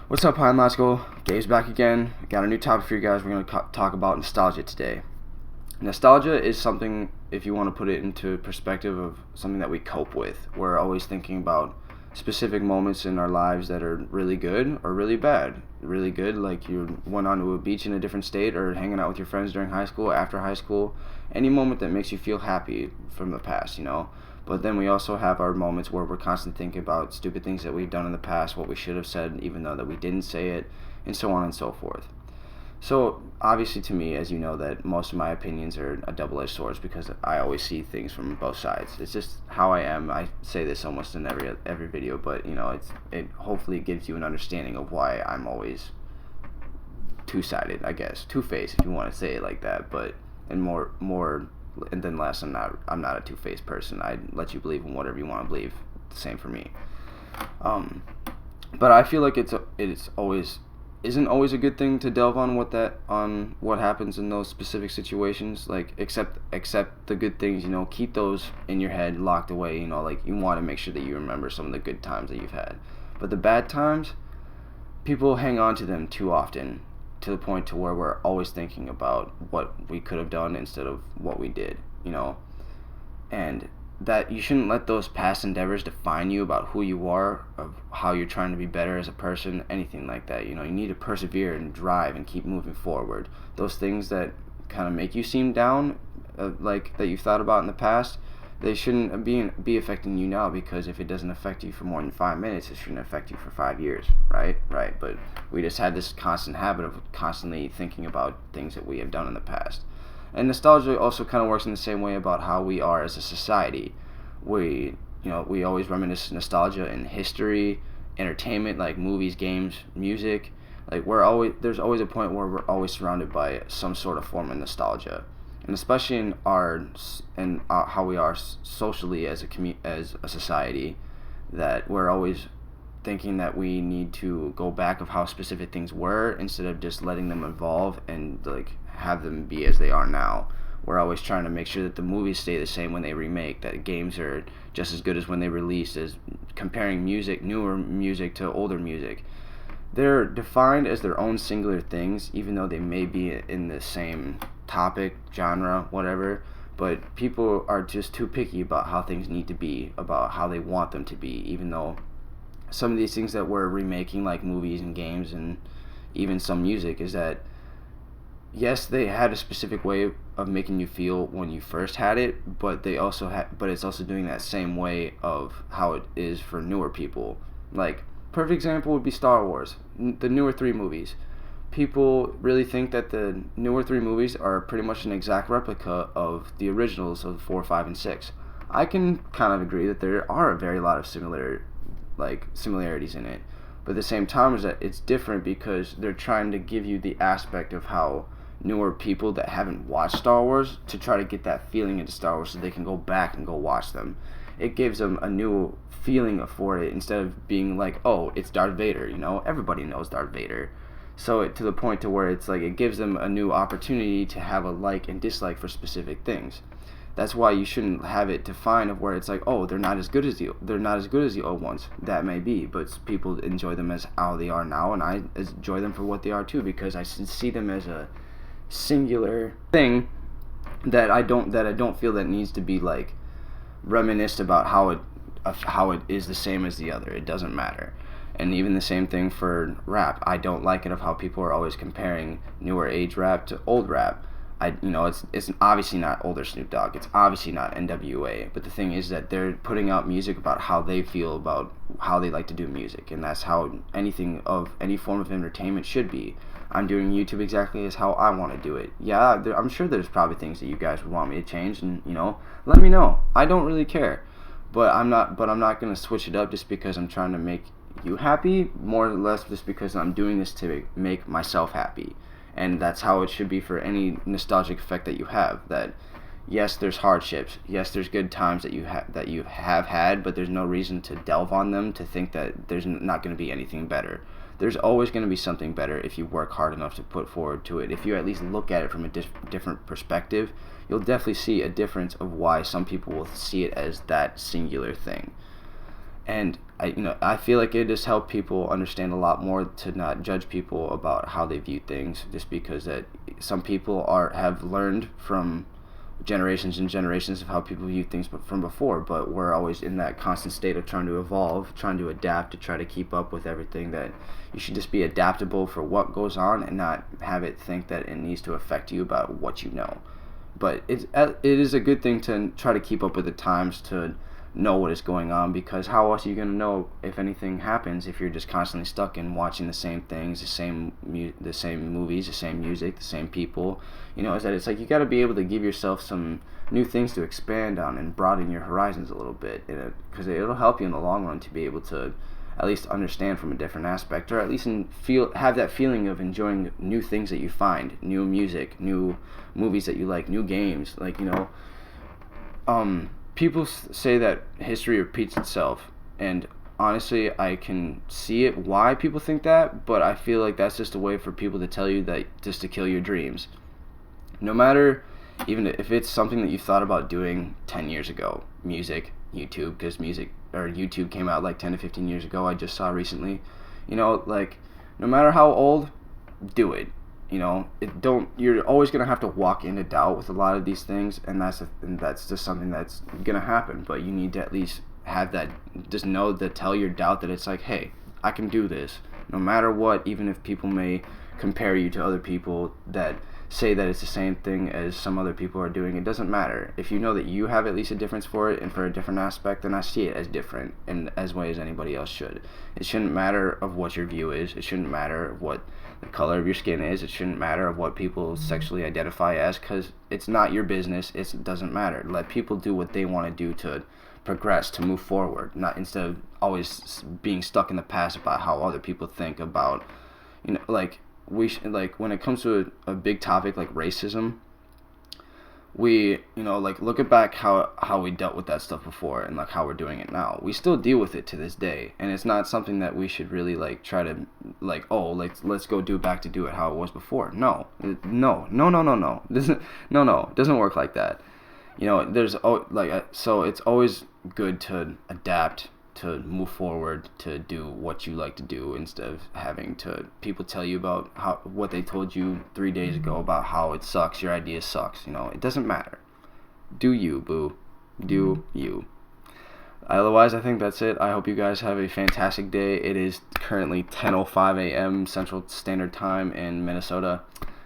What's up, Pine Let's Go? Gabe's back again. Got a new topic for you guys. We're going to talk about nostalgia today. Nostalgia is something, if you want to put it into perspective, of something that we cope with. We're always thinking about specific moments in our lives that are really good or really bad. Really good, like you went onto a beach in a different state, or hanging out with your friends during high school, after high school. Any moment that makes you feel happy from the past. But then we also have our moments where we're constantly thinking about stupid things that we've done in the past, what we should have said even though that we didn't say it, and so on and so forth. So obviously, to me, as you know, that most of my opinions are a double-edged sword because I always see things from both sides. It's just how I am. I say this almost in every video, but it hopefully gives you an understanding of why I'm always two-sided, I guess, two-faced if you want to say it like that. But and more and then less, I'm not a two-faced person. I let you believe in whatever you want to believe. The same for me. But I feel like it's always isn't always a good thing to delve on what happens in those specific situations. Like accept the good things. Keep those in your head, locked away. Like you want to make sure that you remember some of the good times that you've had. But the bad times, people hang on to them too often, to the point to where we're always thinking about what we could have done instead of what we did. And that you shouldn't let those past endeavors define you about who you are, of how you're trying to be better as a person, anything like that. You need to persevere and drive and keep moving forward. Those things that kind of make you seem down, like that you've thought about in the past, they shouldn't be affecting you now, because if it doesn't affect you for more than 5 minutes, it shouldn't affect you for 5 years, right? But we just had this constant habit of constantly thinking about things that we have done in the past. And nostalgia also kind of works in the same way about how we are as a society. We always reminisce nostalgia in history, entertainment, like movies, games, music. Like there's always a point where we're always surrounded by some sort of form of nostalgia, and especially in how we are socially as a society, that we're always thinking that we need to go back of how specific things were instead of just letting them evolve and like have them be as they are now. We're always trying to make sure that the movies stay the same when they remake, that games are just as good as when they released, as comparing newer music to older music. They're defined as their own singular things, even though they may be in the same topic, genre, whatever. But people are just too picky about how things need to be, about how they want them to be, even though some of these things that we're remaking, like movies and games and even some music, is that yes, they had a specific way of making you feel when you first had it, but it's also doing that same way of how it is for newer people. Like, perfect example would be Star Wars, the newer 3 movies. People really think that the newer 3 movies are pretty much an exact replica of the originals of 4, 5, and 6. I can kind of agree that there are a very lot of similarities in it, but at the same time is that it's different because they're trying to give you the aspect of how newer people that haven't watched Star Wars, to try to get that feeling into Star Wars so they can go back and go watch them. It gives them a new feeling for it, instead of being like, oh, it's Darth Vader. Everybody knows Darth Vader. So to the point to where it's like it gives them a new opportunity to have a like and dislike for specific things. That's why you shouldn't have it defined of where it's like, oh, they're not as good as the old ones. That may be, but people enjoy them as how they are now, and I enjoy them for what they are too, because I see them as a singular thing that I don't feel that needs to be like reminisced about how it is the same as the other. It doesn't matter. And even the same thing for rap. I don't like it of how people are always comparing newer age rap to old rap. It's obviously not older Snoop Dogg. It's obviously not NWA. But the thing is that they're putting out music about how they feel about how they like to do music, and that's how any form of entertainment should be. I'm doing YouTube exactly as how I want to do it. Yeah, I'm sure there's probably things that you guys would want me to change, and let me know. I don't really care, but I'm not gonna switch it up just because I'm trying to make you happy. More or less, just because I'm doing this to make myself happy. And that's how it should be for any nostalgic effect that you have. That yes, there's hardships. Yes, there's good times that you have had, but there's no reason to delve on them to think that there's not going to be anything better. There's always going to be something better if you work hard enough to put forward to it. If you at least look at it from a different perspective, you'll definitely see a difference of why some people will see it as that singular thing. And I feel like it just helped people understand a lot more to not judge people about how they view things, just because that some people have learned from generations and generations of how people view things from before, but we're always in that constant state of trying to evolve, trying to adapt, to try to keep up with everything. That you should just be adaptable for what goes on and not have it think that it needs to affect you about what you know. But it is a good thing to try to keep up with the times, to know what is going on, because how else are you going to know if anything happens if you're just constantly stuck in watching the same things, the same movies, the same music, the same people. Is that it's like you got to be able to give yourself some new things to expand on and broaden your horizons a little bit, because it'll help you in the long run to be able to at least understand from a different aspect, or at least have that feeling of enjoying new things that you find, new music, new movies that you like, new games. People say that history repeats itself, and honestly, I can see it why people think that, but I feel like that's just a way for people to tell you that, just to kill your dreams. No matter, even if it's something that you thought about doing 10 years ago, music, YouTube, because YouTube came out like 10 to 15 years ago, I just saw recently, no matter how old, do it. You're always going to have to walk into doubt with a lot of these things, and that's just something that's going to happen. But you need to at least have that, just know that, tell your doubt that it's like, hey, I can do this no matter what, even if people may compare you to other people that say that it's the same thing as some other people are doing. It doesn't matter. If you know that you have at least a difference for it and for a different aspect, then I see it as different and as way as anybody else should. It shouldn't matter of what your view is. It shouldn't matter of what the color of your skin is. It shouldn't matter of what people sexually identify as, because it's not your business. It doesn't matter. Let people do what they want to do to progress, to move forward, not instead of always being stuck in the past about how other people think about, when it comes to a big topic like racism, we look at back how we dealt with that stuff before, and how we're doing it now. We still deal with it to this day, and it's not something that we should really try to let's go do it how it was before. No. It doesn't work like that. So it's always good to adapt, to move forward, to do what you like to do, instead of having to people tell you about what they told you 3 days ago about how it sucks, your idea sucks. It doesn't matter. Do you, boo. Do you. Otherwise, I think that's it. I hope you guys have a fantastic day. It is currently 10:05 a.m. Central Standard Time in Minnesota.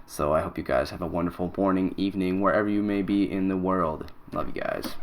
So I hope you guys have a wonderful morning, evening, wherever you may be in the world. Love you guys.